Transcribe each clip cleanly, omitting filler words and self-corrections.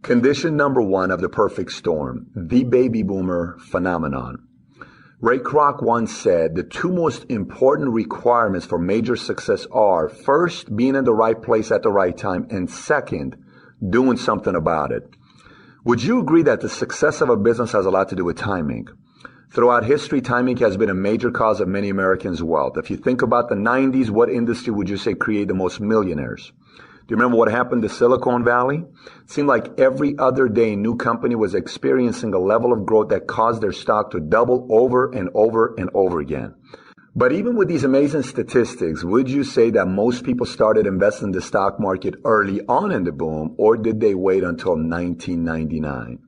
Condition number one of the perfect storm, the baby boomer phenomenon. Ray Kroc once said the two most important requirements for major success are, first, being in the right place at the right time, and second, doing something about it. Would you agree that the success of a business has a lot to do with timing? Throughout history, timing has been a major cause of many Americans' wealth. If you think about the 90s, what industry would you say created the most millionaires? Do you remember what happened to Silicon Valley? It seemed like every other day a new company was experiencing a level of growth that caused their stock to double over and over and over again. But even with these amazing statistics, would you say that most people started investing in the stock market early on in the boom, or did they wait until 1999?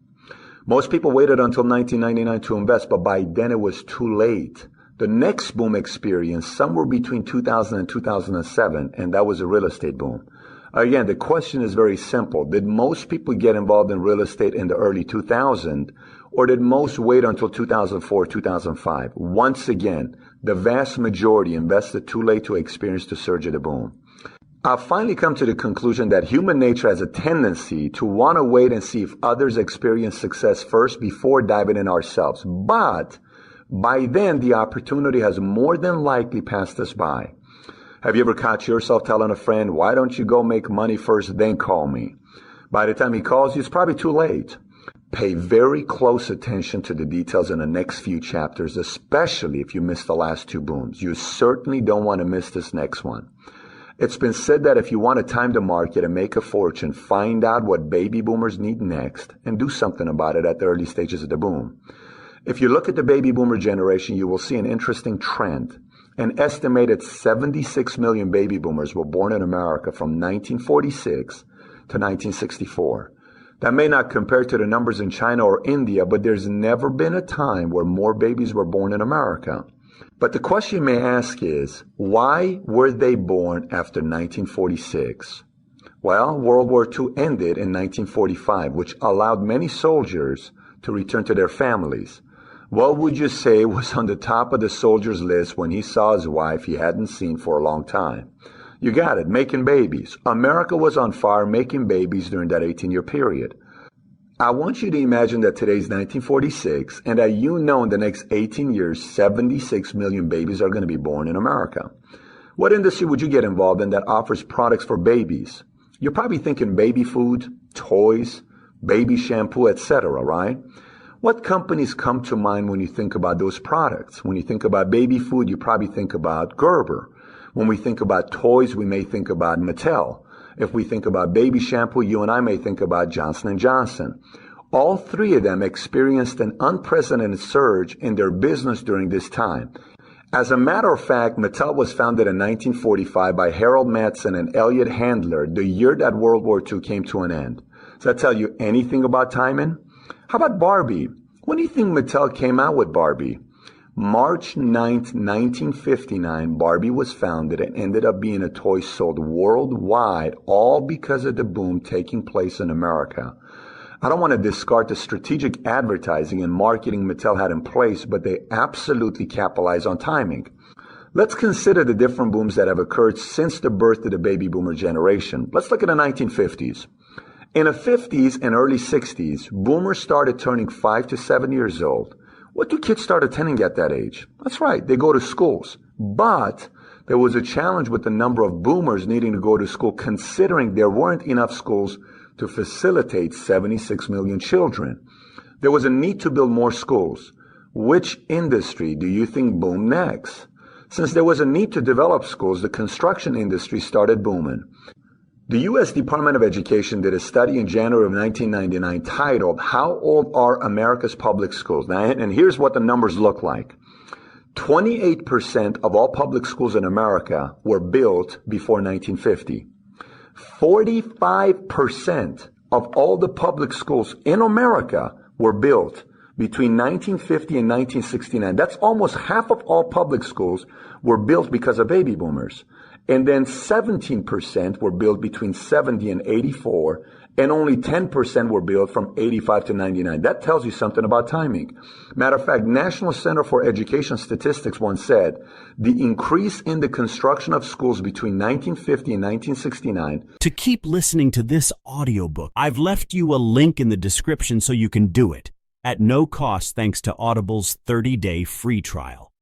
Most people waited until 1999 to invest, but by then it was too late. The next boom experienced somewhere between 2000 and 2007, and that was a real estate boom. Again, the question is very simple. Did most people get involved in real estate in the early 2000s, or did most wait until 2004, 2005? Once again, the vast majority invested too late to experience the surge of the boom. I've finally come to the conclusion that human nature has a tendency to want to wait and see if others experience success first before diving in ourselves. But by then, the opportunity has more than likely passed us by. Have you ever caught yourself telling a friend, why don't you go make money first, then call me? By the time he calls you, it's probably too late. Pay very close attention to the details in the next few chapters, especially if you missed the last two booms. You certainly don't want to miss this next one. It's been said that if you want to time the market and make a fortune, find out what baby boomers need next and do something about it at the early stages of the boom. If you look at the baby boomer generation, you will see an interesting trend. An estimated 76 million baby boomers were born in America from 1946 to 1964. That may not compare to the numbers in China or India, but there's never been a time where more babies were born in America. But the question you may ask is, why were they born after 1946? Well, World War II ended in 1945, which allowed many soldiers to return to their families. What would you say was on the top of the soldier's list when he saw his wife he hadn't seen for a long time? You got it, making babies. America was on fire making babies during that 18-year period. I want you to imagine that today's 1946 and that you know in the next 18 years, 76 million babies are going to be born in America. What industry would you get involved in that offers products for babies? You're probably thinking baby food, toys, baby shampoo, etc., right? What companies come to mind when you think about those products? When you think about baby food, you probably think about Gerber. When we think about toys, we may think about Mattel. If we think about baby shampoo, you and I may think about Johnson & Johnson. All three of them experienced an unprecedented surge in their business during this time. As a matter of fact, Mattel was founded in 1945 by Harold Madsen and Elliot Handler, the year that World War II came to an end. Does that tell you anything about timing? How about Barbie? When do you think Mattel came out with Barbie? March 9th, 1959, Barbie was founded and ended up being a toy sold worldwide, all because of the boom taking place in America. I don't want to discard the strategic advertising and marketing Mattel had in place, but they absolutely capitalized on timing. Let's consider the different booms that have occurred since the birth of the baby boomer generation. Let's look at the 1950s. In the 50s and early 60s, boomers started turning 5 to 7 years old. What do kids start attending at that age? That's right, they go to schools. But there was a challenge with the number of boomers needing to go to school, considering there weren't enough schools to facilitate 76 million children. There was a need to build more schools. Which industry do you think boomed next? Since there was a need to develop schools, the construction industry started booming. The U.S. Department of Education did a study in January of 1999 titled, How Old Are America's Public Schools? Now, and here's what the numbers look like. 28% of all public schools in America were built before 1950. 45% of all the public schools in America were built between 1950 and 1969. That's almost half of all public schools were built because of baby boomers. And then 17% were built between 70 and 84, and only 10% were built from 85 to 99. That tells you something about timing. Matter of fact, National Center for Education Statistics once said, the increase in the construction of schools between 1950 and 1969. To keep listening to this audiobook, I've left you a link in the description so you can do it at no cost thanks to Audible's 30-day free trial.